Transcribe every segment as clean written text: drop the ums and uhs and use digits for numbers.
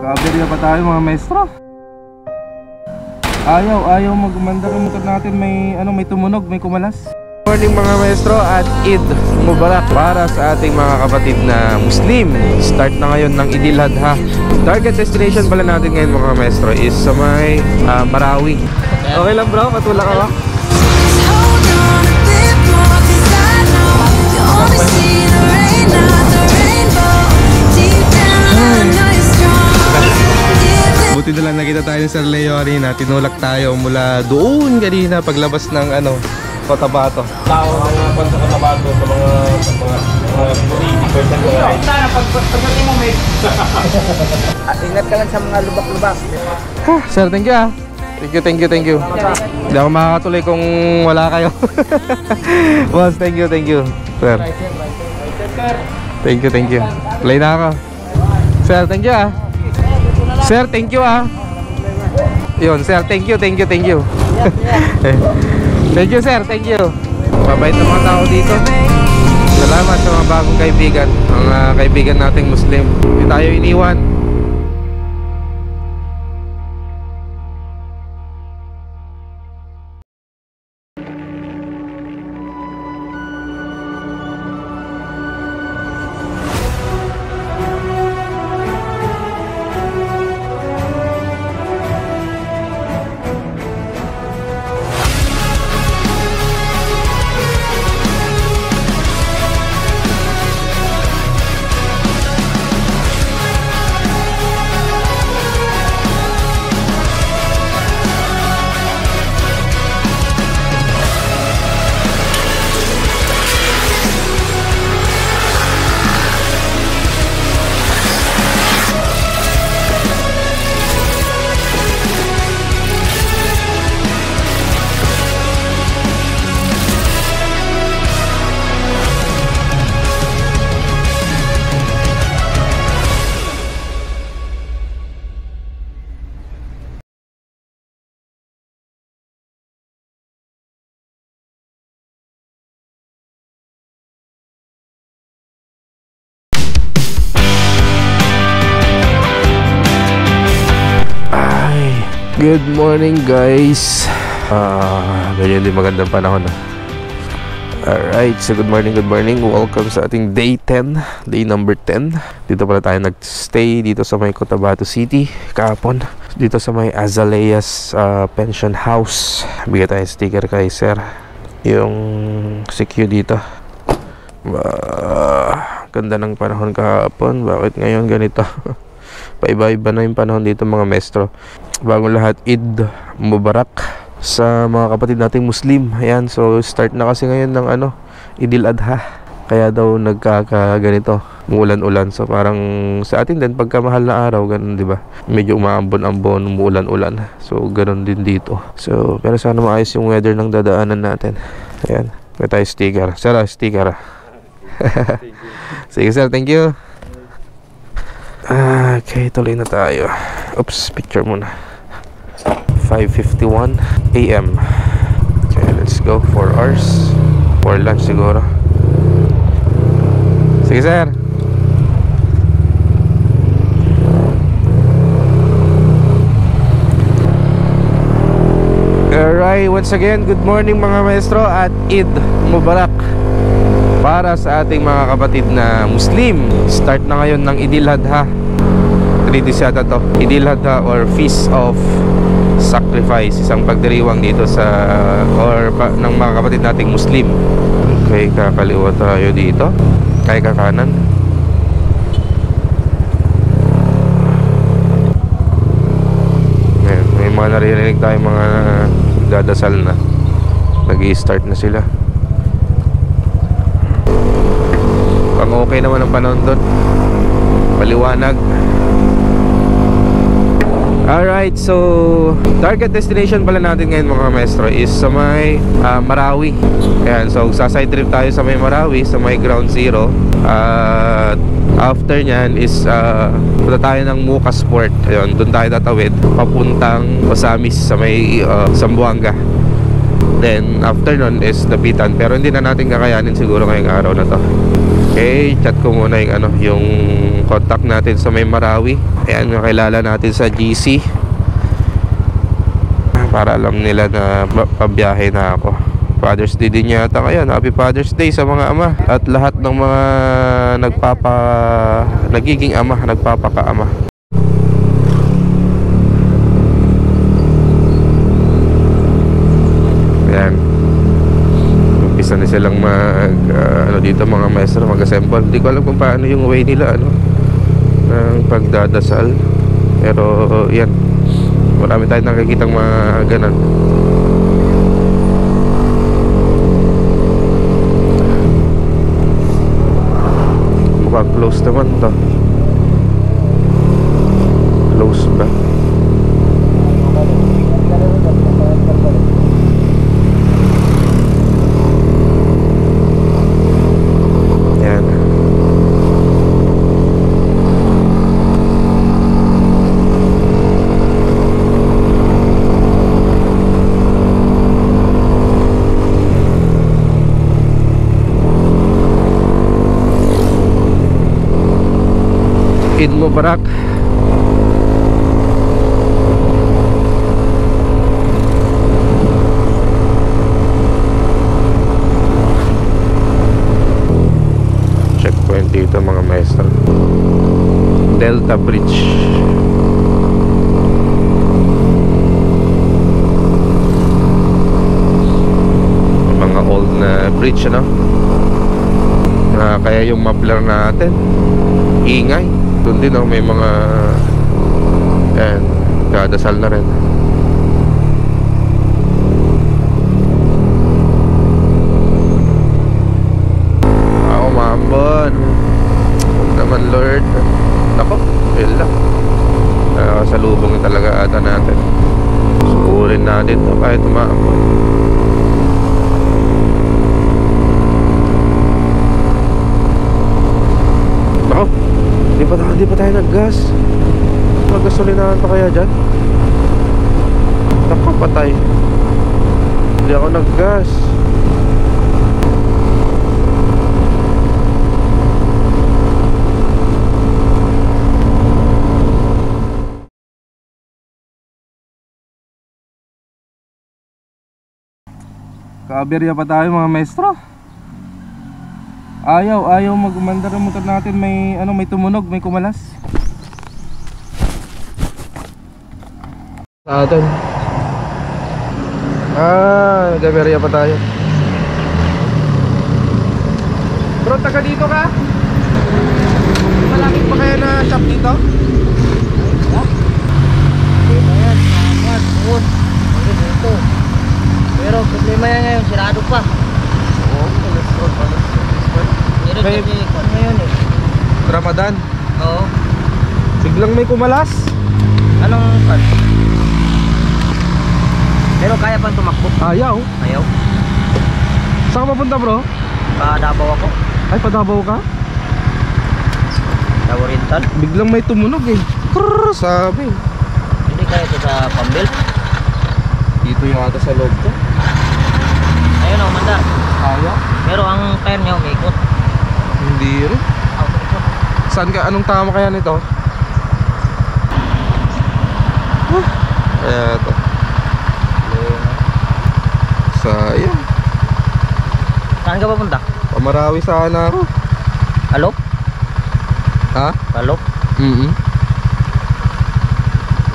Kaberya pa tayo mga maestro. Ayaw magumanda yung motor natin. May may tumunog, may kumalas. Morning mga maestro at Eid Mubarak para sa ating mga kapatid na Muslim. Start na ngayon ng Idil Adha. Target destination pala natin ngayon mga maestro is sa may Marawi. Okay lang bro, patula ka ba? Buti na lang nakita tayo ni Sir Leo kanina. Tinulak tayo mula doon kanina paglabas ng Cotabato. Tao ng bansa Cotabato sa mga 80% na rin. Sana pagdating mo may ingat ka lang sa mga lubak-lubak. Sir, thank you Thank you. Hindi ako makakatuloy kung wala kayo. Boss, thank you Sir. Thank you. Play na ako. Sir, thank you Sir, thank you Yun, sir, thank you. Thank you sir, thank you. Mabait na mga tao dito. Salamat sa mga bagong kaibigan. Mga kaibigan nating Muslim. Hindi tayo iniwan. Good morning guys. Ganyan din magandang panahon. Alright, so good morning. Welcome sa ating day 10, day number 10. Dito pala tayo nagstay dito sa may Cotabato City kahapon. Dito sa may Azaleas Pension House. Bigyan tayo sticker kay sir. Yung CQ dito. Ganda ng panahon kahapon. Bakit ngayon ganito? Paiba-iba na yung panahon dito mga maestro. Bagong lahat, Eid Mubarak sa mga kapatid nating Muslim. Ayan, so start na kasi ngayon ng Idil Adha. Kaya daw nagkakaganito, umuulan-ulan. So parang sa atin din pagka mahal na araw, ganun 'di ba? Medyo umaambon-ambon, umuulan-ulan. So ganun din dito. So pero sana maayos yung weather ng dadaanan natin. Ayan, may tayo sticker. Sir, sticker. Sige sir, thank you. Okay, tuloy na tayo. Oops, picture muna. 5:51 AM. Okay, let's go. 4 hours for lunch siguro. Sige sir. Alright, once again, good morning mga maestro at Eid Mubarak para sa ating mga kapatid na Muslim. Start na ngayon ng Idil Adha. 3 days yata to, Idil Adha or Feast of Sacrifice. Isang pagdiriwang dito sa ng mga kapatid nating Muslim. Okay, kakaliwa tayo dito. Kaya kakanan. May mga naririnig tayo mga dadasal na. Nag-i-start na sila. Okay naman ang panahon doon, paliwanag. Alright, so target destination pala natin ngayon mga maestro is sa may Marawi. Ayan, so sa-side trip tayo sa may Marawi, sa may ground zero. After nyan is punta tayo ng Mucas Port. Ayun, doon tayo tatawid papuntang Osamis sa may Zamboanga. Then after nun is Dapitan, pero hindi na natin kakayanin siguro ngayong araw na to. Okay, chat ko muna yung contact natin sa May Marawi. Ayan, nakilala natin sa GC para alam nila na pabiyahe na ako. Father's Day din yata ngayon. Happy Father's Day sa mga ama at lahat ng mga nagiging ama, nagpapakaama. Ayan, umpisa na silang ano dito, mga maestro mag-assemble. Hindi ko alam kung paano yung way nila ng pagdadasal, pero yan, marami tayong nakikitang mga ganun. Mukhang close naman to. Close ba? Yan. Eid Mubarak. Checkpoint dito mga maestro. Delta Bridge. Mga old na bridge, ano? Kaya yung muffler natin ingay. Doon din may mga dadasal na rin. Umambon naman Lord. Nako, yun lang. Salubong talaga ata natin. Suburin natin to kahit umambon. Nako, di pa tayo nag-gas. Magasolinahan pa kaya dyan? Nako, patay. Hindi ako nag-gas. Kaaberya pa tayo mga maestro. Ayaw magumandar ang motor natin. May tumunog, may kumalas sa atin. Kaaberya pa tayo. Bro, taga dito ka? Malapit pa kaya na shop dito? Ayan, apat, buon. Dito. Pero problema yan ngayon, sirado pa. Oo, cholesterol pala. Pero May- kung ngayon eh. Ramadan. Oo. Biglang may kumalas. Anong pan? Pero kaya pang tumakbo. Ayaw. Ayaw. Saan ka mapunta bro? Padabaw ako. Ay, padabaw ka? Sa Oriental. Biglang may tumunog eh. Krrrr, sabi. Hindi kaya ito sa Pambil. Dito yung ata sa loob ko. Ayun o, mandar. Ayaw. Pero ang tire niya umiikot. Hindi rin. Ikot. Saan ka? Anong tama kaya nito? Eto. Sayang. Saan ka papunta? Pamarawi sana ako. Alop? Ha? Alop?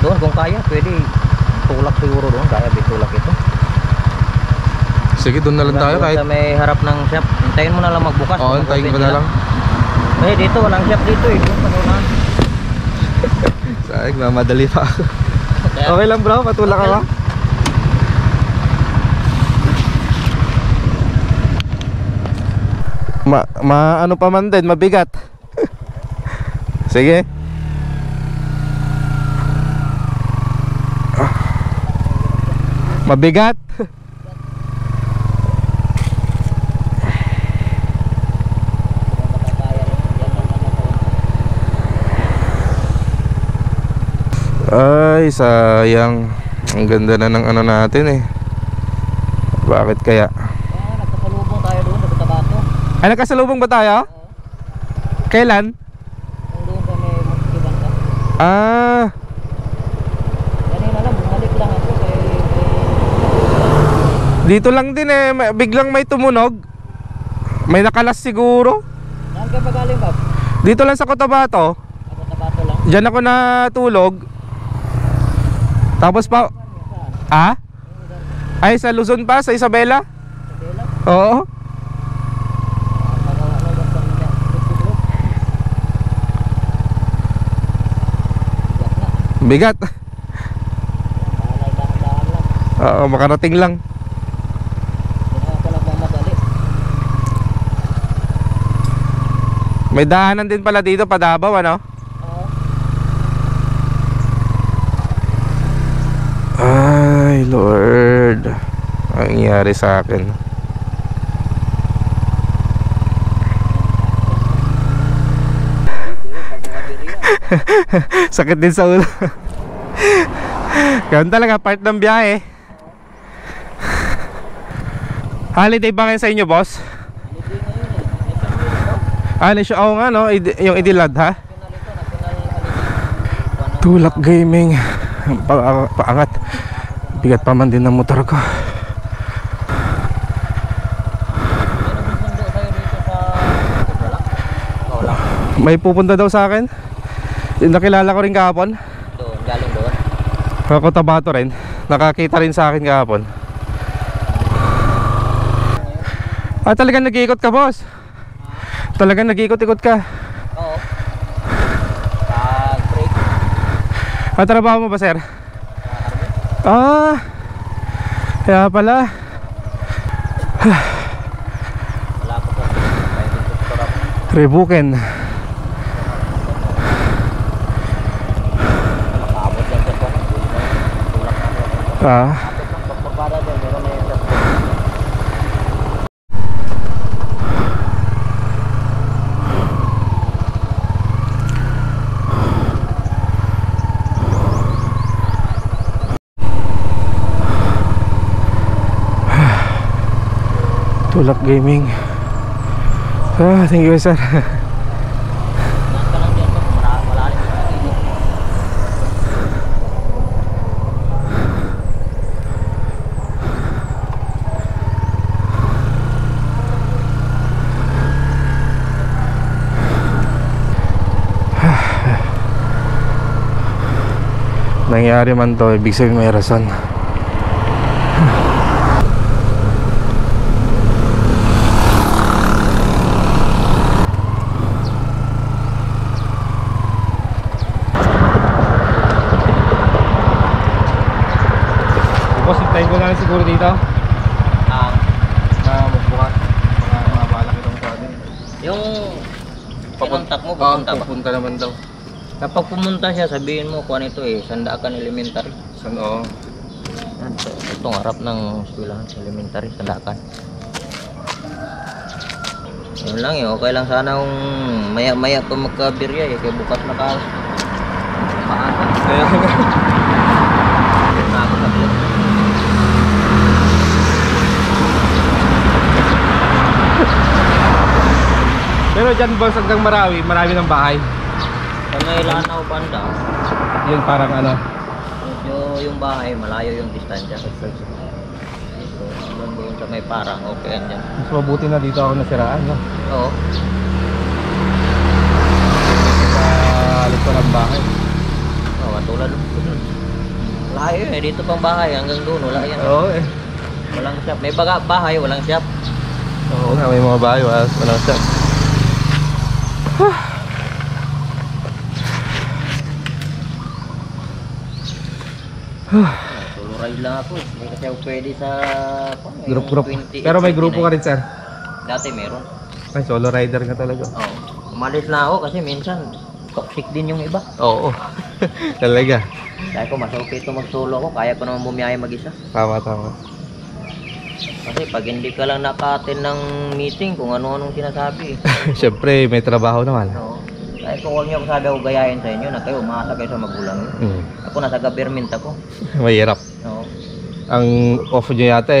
Doon kung kaya, pwede tulak siguro doon. Kaya bitulak ito. Sige, doon na lang tayo Doon kahit. sa may harap ng shop. Hintayin mo na lang magbukas. Oo, antayin ko na lang. Eh, dito walang shop dito eh. Doon pa doon. Sayang, mamadali pa ako. Kaya, Okay lang bro, patulak ka ba? Ano pa man din, mabigat. Sige. Mabigat. Ay, sayang. Ang ganda na ng ano natin eh. Bakit kaya? nagkasalubong tayo doon sa Tabato. Ay, nagkasalubong ba tayo? Kailan? Doon Ah, Kanina lang, bumalik lang ako dito lang din eh, biglang may tumunog. May nakalas siguro. Saan ka ba galing, Bob? Dito lang sa Cotabato. Ako tabato lang. Diyan ako natulog. Tapos pa... Ah? Ay, sa Luzon pa? Sa Isabela? Isabela? Oo. Bigat. Oo, makarating lang. May daanan din pala dito, Padabaw, ano? Ay, Lord. Ang nangyari sa akin. Sakit din sa ulo. Ganun talaga, part ng biyahe. Holiday ba kayo sa inyo, boss? Oo nga, no? Yung Idilad, ha? Tulak Gaming. Paangat. Bigat pa man din ng motor ko. May pupunta daw sa akin. Nakilala ko rin kahapon. Doon, galing doon. Ako Tabato rin. Nakakita rin sa akin kahapon. Ah, talagang nag-iikot ka, boss? Talagang nag-iikot-ikot ka? Oo. Pag-break. Ah, trabaho mo ba, sir? Ah, kaya pala. Wala ko po. Rebuken. Makabot lang sa kong. Tulak na ako. Ah, Pagpapara doon, meron na yung sa Tulak Gaming. Ah, thank you, sir. ka lang dyan. Malalim yung Nangyari man to, ibig sabihin may rason. Hintayin ko na lang siguro dito na magbukas mga mabalak itong sa atin. yung pinontak mo, pupunta ba? Pupunta naman daw. Kapag pumunta siya, sabihin mo kung ano ito eh, Sandakan Elementary. San, oo. Itong harap ng eskwelahan sa elementary, Sandakan. Yun lang eh, okay lang sana kung maya-maya pa magkabirya eh, kaya bukas na ka. Paano? Kaya Na ako sabi. pero dyan, boss, hanggang Marawi, marami ng bahay. Sa may Lanao banda, Yun parang ano. yung bahay, malayo yung distansya. So, doon sa may parang, okay yan dyan. Mas mabuti na dito ako nasiraan, no? Oo. Sa alit ko ng bahay. Oh, matulad. Layo eh, dito pang bahay, hanggang doon, wala yan. Oo eh. Walang shop. May bahay, walang shop. Oo nga, may mga bahay, walang shop. Solo ride lang ako. Hindi kasi ako pwede sa Group. 20, Pero may grupo ka rin, sir. Dati meron. Ay, solo rider ka talaga. Oo. Umalis na ako kasi minsan toxic din yung iba. Oo. Talaga. Kaya ko mas okay ito mag-solo ako. Kaya ko naman bumiyahe mag-isa. Tama. Kasi pag hindi ka lang naka-attend ng meeting kung ano-anong sinasabi. Siyempre, may trabaho naman. Oo. Kaya kung huwag niyo ako sabi ako gayahin sa inyo na kayo umaasa kayo sa magulang. Ako nasa government ako. Mahirap. Oo. Ang off nyo yata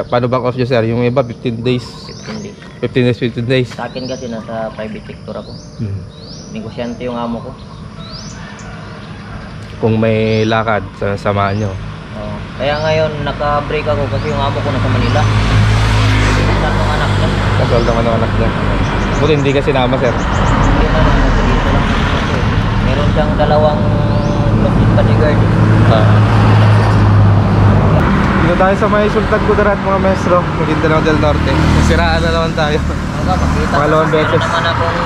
paano bang off nyo, sir? Yung iba 15 days. 15 days. 15 days. Sa akin kasi nasa private sector ako. Negosyante yung amo ko. kung may lakad, samahan nyo. Oo. Kaya ngayon naka-break ako kasi yung amo ko nasa Manila. Kasal ng anak niya. Kasal naman ng anak niya. Buti hindi ka sinama, sir. Hindi na lang, nasa dito lang. Meron siyang dalawang closet bodyguard. Dito tayo sa may Sultan Kudarat, mga maestro, Maguindanao del Norte. Nasiraan na naman tayo. Makita Pangalawang beses. Meron naman akong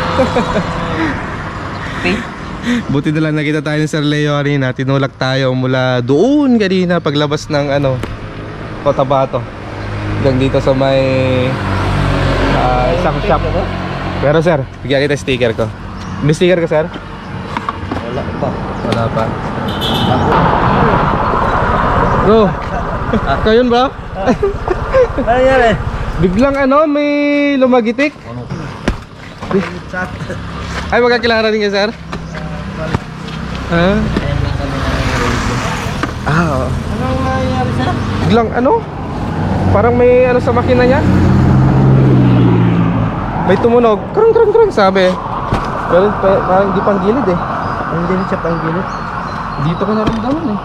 page. Buti na lang nakita tayo ni Sir Leo kanina. Tinulak tayo mula doon kanina paglabas ng Cotabato hanggang dito sa may isang shop. Pero sir, bigyan kita sticker ko. May sticker ka, sir? Wala pa. Wala pa. Bro, kayon ba? Ano nangyari? Biglang may lumagitik. Ay, magkakilala din ka, sir? Ha? Ayan lang kami na Oo. Anong nangyari sir? Biglang parang may sa makina niya. May tumunog. Krung krung krung sabi. Pero parang di panggilid eh. Hindi rin siya panggilid. Dito ko naramdaman eh.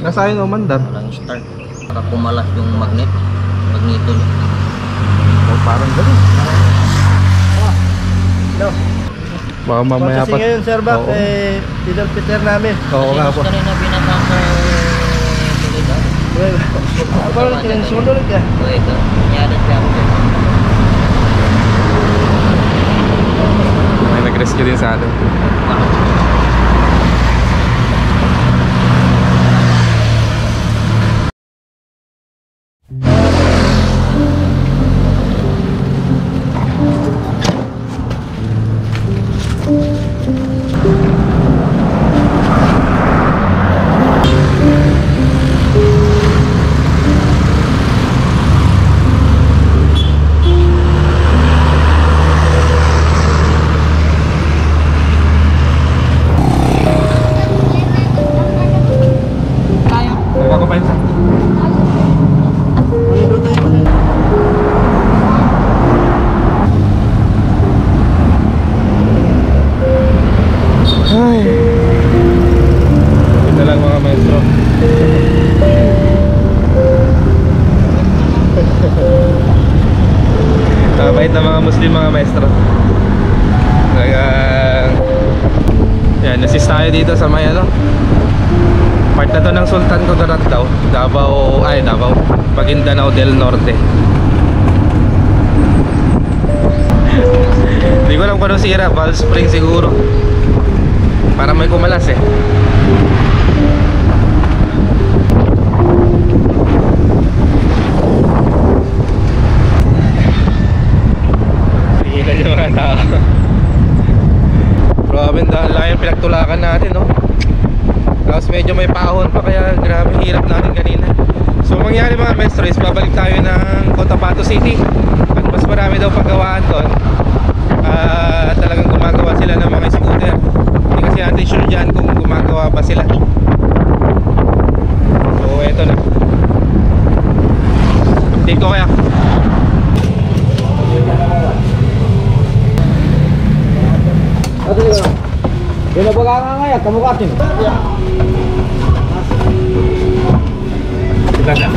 Nasa akin umandar. Walang start. Para pumalas yung magnito niya. Oh, parang gano'n. No. Baka mamaya pa. Kasi ngayon sir Bak, Oo. Peter Peter namin. Oo nga po. Kanina binabang sa Apa ulit yan? Sunod ulit yan? Oo, ito. Nangyari siya ako. May nag-rescue din sa atin. Nagkakumpain sa. Ay. Ito lang mga maestro. Mabait na mga Muslim mga maestro. Yan, assist tayo dito sa may part na to ng Sultan Kudarat daw. Davao, Maguindanao del Norte. Hindi ko alam kung anong sira, valve spring siguro. Para may kumalas eh. Tingnan nyo mga tao. Grabe, dahil lang yung pinagtulakan natin, no? Tapos medyo may pahon pa, kaya grabe hirap natin kanina. So mangyari mga maestro is babalik tayo ng Cotabato City. At mas marami daw paggawaan doon. Talagang gumagawa sila ng mga scooter. Hindi kasi natin sure dyan kung gumagawa pa sila. So eto na. Update ko kaya. Yung nabagangangay at kamukatin. Kita siya.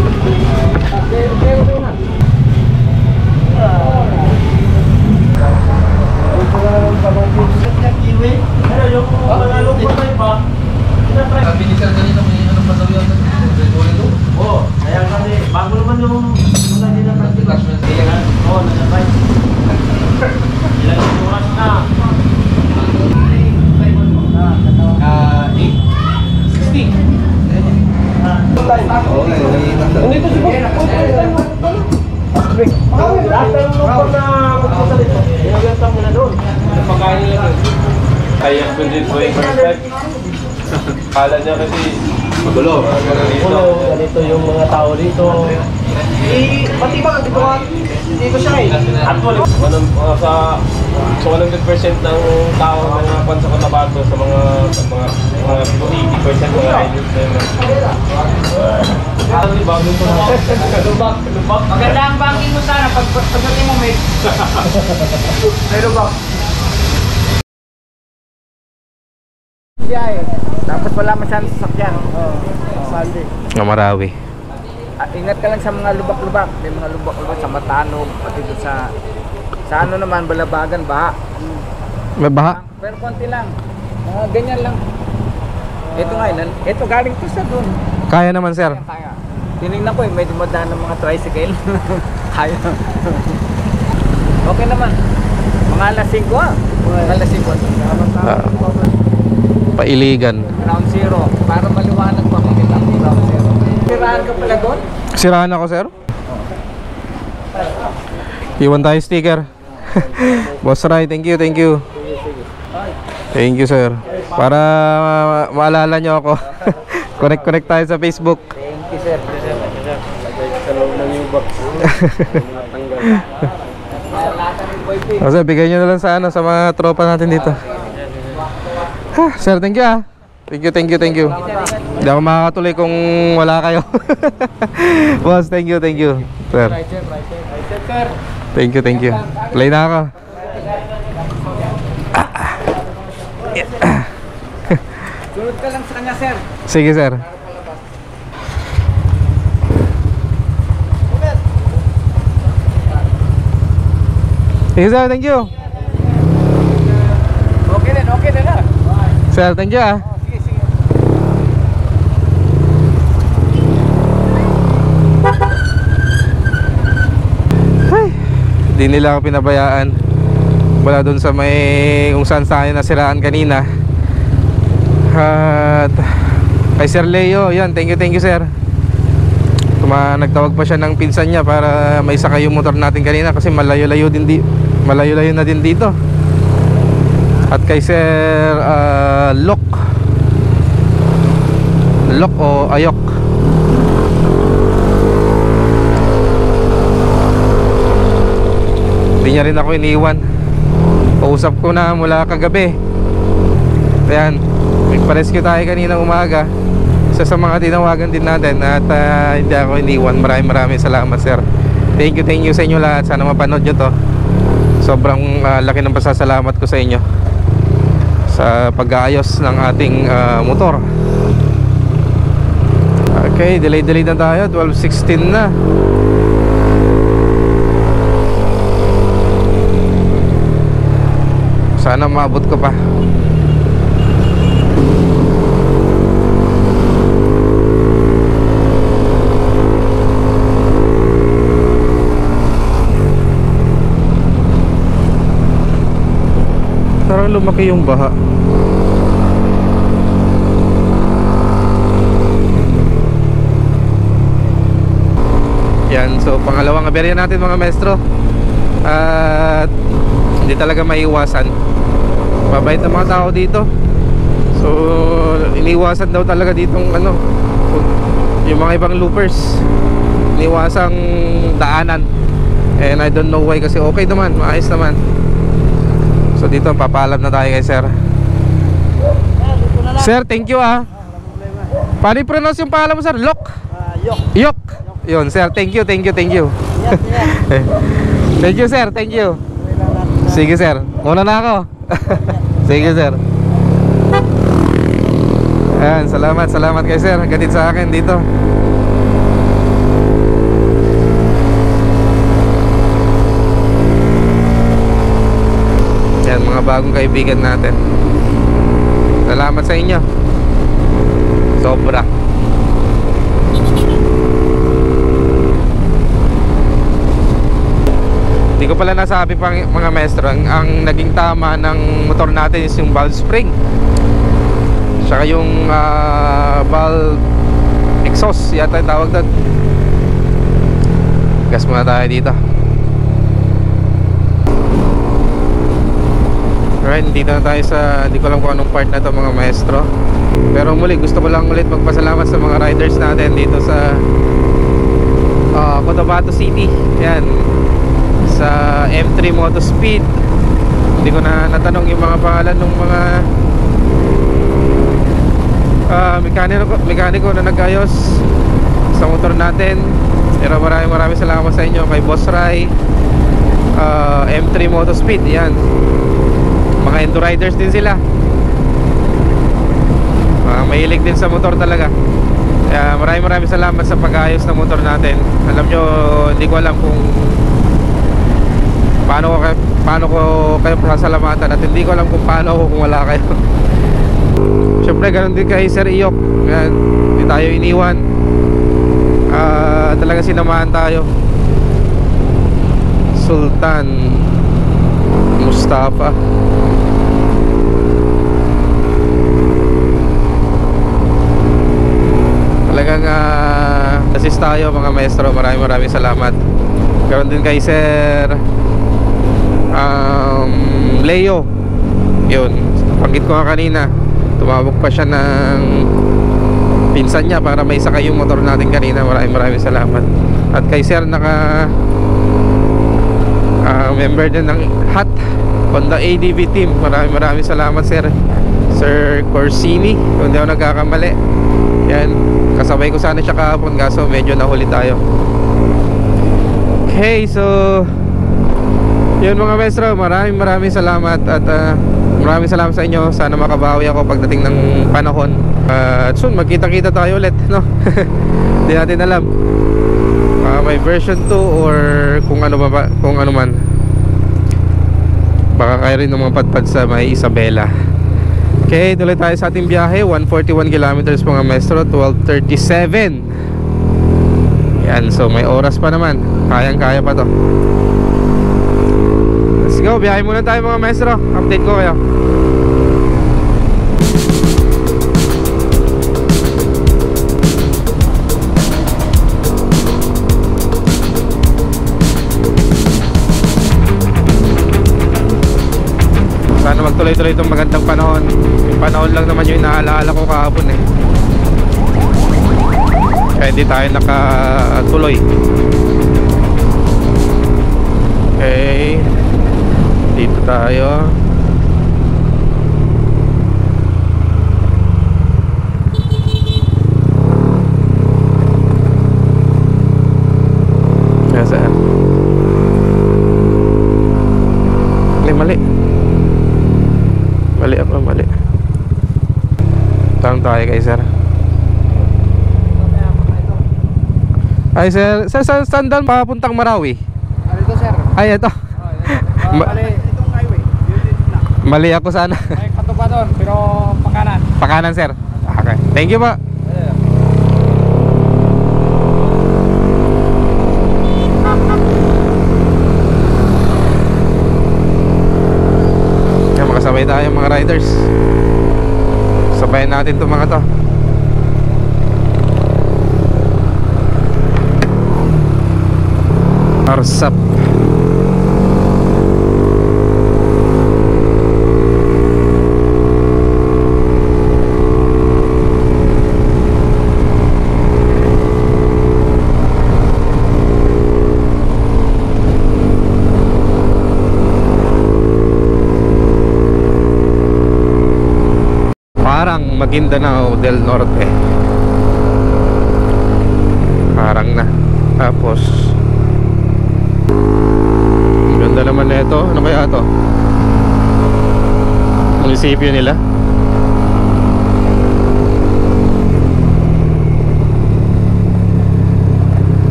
Sabi ni Sir kanina may anong pasabihan na dito. Oo, kaya kasi bago naman yung mga dinapag-tigas. Oo, nalabay. Ilang oras na. 8:60. Nandito si Boss. Lahat ng lugar na magpunta dito. Inagantang mo na doon. Napakain nila doon. Kaya ko din po yung first time. Kala niya kasi magulo. Ganito yung mga tao dito. Pati ba dito siya eh. Actually, sa 100% ng tao na napan sa Cotabato sa mga 80% mga riders na yun. Lubak. Maganda ang banking mo sana pagdating mo may. Pero ba? Biyahe. Tapos wala masyadong sasakyan. Sunday. Nga Marawi. Ingat ka lang sa mga lubak-lubak. May mga lubak-lubak sa Matanog, pati doon sa ano naman, Balabagan, baha. May baha? Pero konti lang. Mga ganyan lang. Ito nga, ito galing to sa doon. Kaya naman, sir. Kaya. Tinignan ko eh, may dumadaan ng mga tricycle. Kaya. Okay naman. Mga alas 5 Mga alas 5. Pailigan. Ground zero. Para maliwanag pa makita ang ground zero. Tirahan ka pala doon? Sirahan ako, sir. Iwan tayo sticker. Boss Rai, thank you, thank you. Thank you, sir. Para maalala nyo ako. Connect tayo sa Facebook. Thank you, sir. Sa loob ng new box. Kasi bigay nyo na lang sa sa mga tropa natin dito. Sir, thank you ah. Thank you. Hindi ako makakatuloy kung wala kayo. Boss, thank you. Sir. Thank you. Play na ako. Sunod ka lang sa kanya, sir. Sige, sir. Sige, sir, thank you. Okay na. Sir, thank you ah. Sige. Ay, hindi nila ako pinabayaan. Wala dun sa may kung saan tayo nasiraan kanina. At kay Sir Leo, yan, thank you sir. Nagtawag pa siya ng pinsan niya para may sakay yung motor natin kanina kasi malayo-layo na din dito. At kay Sir Lok o Ayok, hindi niya rin ako iniwan. Pausap ko na mula kagabi. Ayan, nagpa-rescue tayo kanina umaga. Isa sa mga tinawagan din natin. At hindi ako iniwan. Maraming salamat, sir. Thank you sa inyo lahat. Sana mapanood nyo to. Sobrang laki ng pasasalamat ko sa inyo sa pag-aayos ng ating motor. Okay, delay na tayo. 12:16 na. Sana maabot ko pa. Parang lumaki yung baha. Yan, so pangalawang aberya natin mga maestro. At hindi talaga maiiwasan. Mabait na mga tao dito. So iniwasan daw talaga ditong yung mga ibang loopers. Iniwasang daanan. And I don't know why kasi okay naman, maayos naman. So dito papaalam na tayo kay sir. Sir, thank you ah. Paano i-pronounce yung pangalan mo, sir? Yok. Yun, sir, thank you. Thank you, sir, thank you. Sige, sir, muna na ako. Sige, sir. Ayan, salamat kay sir. Gatid sa akin dito. Yan, mga bagong kaibigan natin. Salamat sa inyo. Sobra. Hindi ko pala nasabi pa mga maestro, ang naging tama ng motor natin is yung valve spring. Saka yung valve exhaust yata yung tawag doon. Gas muna tayo dito. Alright, dito na tayo sa, hindi ko lang kung anong part na to mga maestro. Pero muli, gusto ko lang ulit magpasalamat sa mga riders natin dito sa Cotabato City. Yan, sa M3 Motospeed. Hindi ko na natanong yung mga pangalan ng mga mekaniko na nag-ayos sa motor natin. Pero maraming salamat sa inyo. Kay Boss Rai, M3 Motospeed. Yan, mga Endo riders din sila. mahilig din sa motor talaga. Kaya maraming salamat sa pag-ayos ng motor natin. Alam nyo, hindi ko alam kung paano ko kayo pasasalamatan, at hindi ko alam kung paano ako kung wala kayo. Siyempre ganun din kay Sir Iyok. Yan, hindi tayo iniwan. Talaga sinamahan tayo. Sultan Mustafa. Talagang assist tayo mga maestro. Maraming salamat. Karon din kay Sir Leo. Yun, panggit ko nga kanina, tumawag pa siya ng pinsan niya para may sakay yung motor natin kanina. Maraming salamat. At kay Sir member din ng HAT Honda ADV team. Maraming salamat Sir Corsini, kung hindi ako nagkakamali. Yan, kasabay ko sana siya kahapon, kaso medyo nahuli tayo. Okay, so yun mga maestro, maraming salamat. At maraming salamat sa inyo. Sana makabawi ako pagdating ng panahon. At soon magkita-kita tayo ulit, no? Hindi natin alam, may version 2 or kung ano man. Baka kaya rin ng mga padpad sa may Isabela. Okay, tuloy tayo sa ating biyahe. 141 kilometers mga maestro, 12:37. Yan, so may oras pa naman. Kayang-kaya pa to. Let's go, biyahe muna tayo mga maestro. Update ko kayo. Sana magtuloy-tuloy itong magandang panahon. Yung panahon lang naman yung inaalaala ko kahapon eh. Kaya hindi tayo nakatuloy. Okay, dito tayo. Kaya saan? Mali. Tanong tayo kay Sir. Ay Sir, saan doon papuntang Marawi? Dito sir. Ay, ito. Itong highway. Mali ako sana. May katupa doon, pero pakanan. Pakanan Sir. Okay, thank you pa. Yan, makasabay tayo mga riders. Sabayan natin itong mga to. Arsap. Parang Maguindanao del Norte. Parang na. Tapos ganda naman na ito. Ano kaya ito? Munisipyo nila.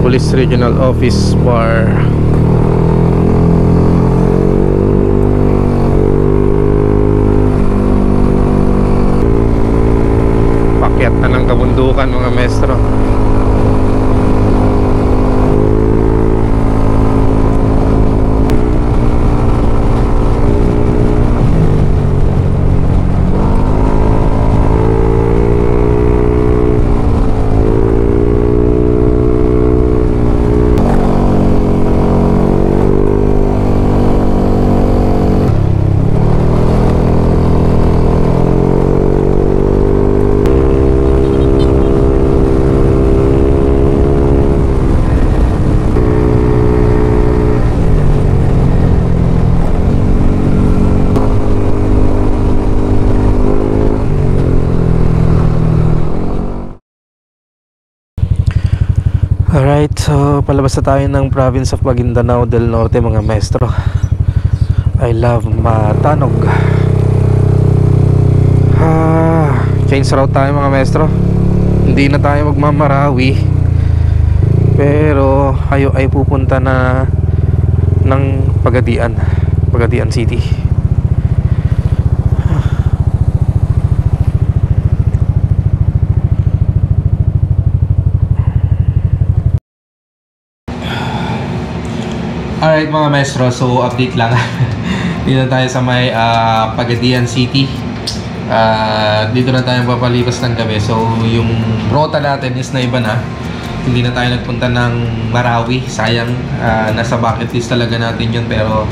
Police Regional Office Bar. Pakyat na ng kabundukan mga maestro. Alright, so palabas na tayo ng province of Maguindanao del Norte mga maestro. I love Matanog. Change route tayo mga maestro. Hindi na tayo magmamarawi, pero ay pupunta na ng Pagadian City. Alright mga maestro, so update lang. Dito tayo sa may Pagadian City. Dito na tayo papalipas ng gabi. So yung rota natin is na iba na. Hindi na tayo nagpunta ng Marawi. Sayang, nasa bucket list talaga natin yun, pero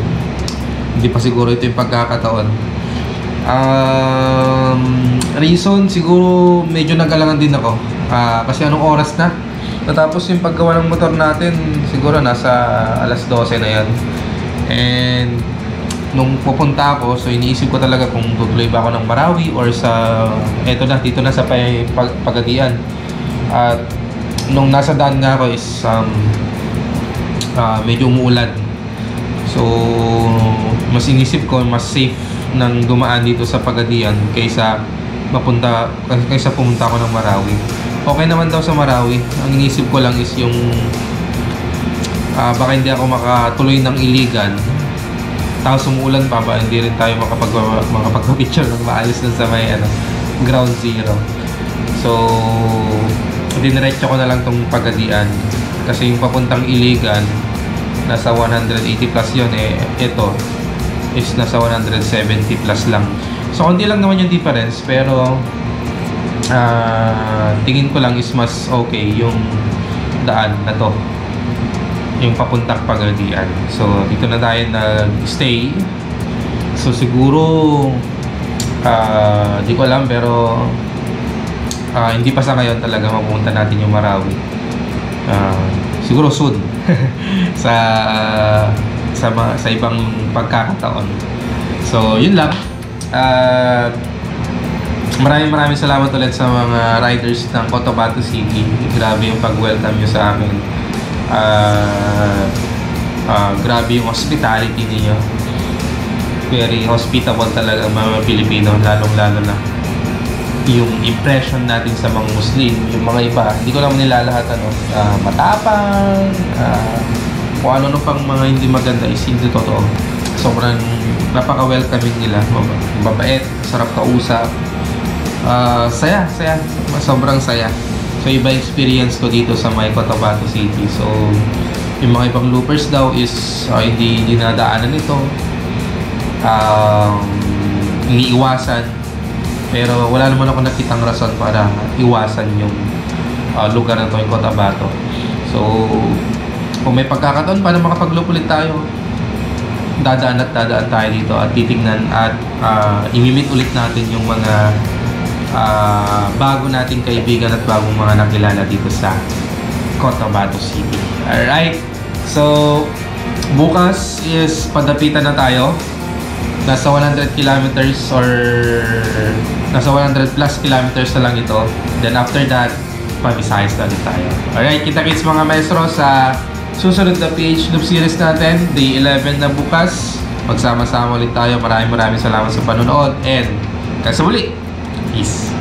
hindi pa siguro ito yung pagkakataon. Reason, siguro medyo nag-alangan din ako. Kasi anong oras na? Natapos yung paggawa ng motor natin, siguro nasa alas 12 na yan. And nung pupunta ako, so iniisip ko talaga kung tutuloy ba ako ng Marawi or sa dito na sa Pagadian. At nung nasa daan nga ako is medyo umuulan. So mas inisip ko mas safe nang dumaan dito sa Pagadian kaysa pumunta ako ng Marawi. Okay naman daw sa Marawi. Ang inisip ko lang is yung baka hindi ako makatuloy ng Iligan. Tapos umuulan pa ba, hindi rin tayo makapag-picture ng maayos dun sa may ground zero. So diniretso ko na lang tong Pagadian kasi yung papuntang Iligan nasa 180 plus yun, ito is nasa 170 plus lang. So hindi lang naman yung difference, pero tingin ko lang is mas okay yung daan na to, yung papuntang Pagadian. So dito na tayo nag-stay. So siguro di ko alam, pero hindi pa sa ngayon talaga mapupunta natin yung Marawi. Siguro soon sa ibang pagkakataon. So yun lang. Maraming salamat ulit sa mga riders ng Cotabato City. Grabe yung pag-welcome nyo sa amin. Grabe yung hospitality niyo. Very hospitable talaga ang mga Pilipino, lalong-lalo na yung impression natin sa mga Muslim. Yung mga iba, hindi ko naman nila lahat matapang, kung ano pang mga hindi maganda is hindi totoo. Sobrang napaka-welcoming nila, mabait, sarap kausap. Saya, sobrang saya. So iba experience ko dito sa may Cotabato City. So yung mga ibang loopers daw is hindi dinadaanan ito, iniiwasan. Pero wala naman ako nakitang rason para iwasan yung lugar na to, yung Cotabato. So kung may pagkakataon para makapag-loop ulit tayo, dadaan tayo dito at titignan at imimit ulit natin yung mga bago nating kaibigan at bagong mga nakilala dito sa Cotabato City. Alright, so bukas is padapitan na tayo. Nasa 100 kilometers or nasa 100 plus kilometers na lang ito. Then after that, pa-Visayas na ulit tayo. Alright, kita-kits mga maestro sa susunod na PH Loop series natin. Day 11 na bukas. Magsama-sama ulit tayo. Maraming salamat sa panonood. And kasi muli, peace.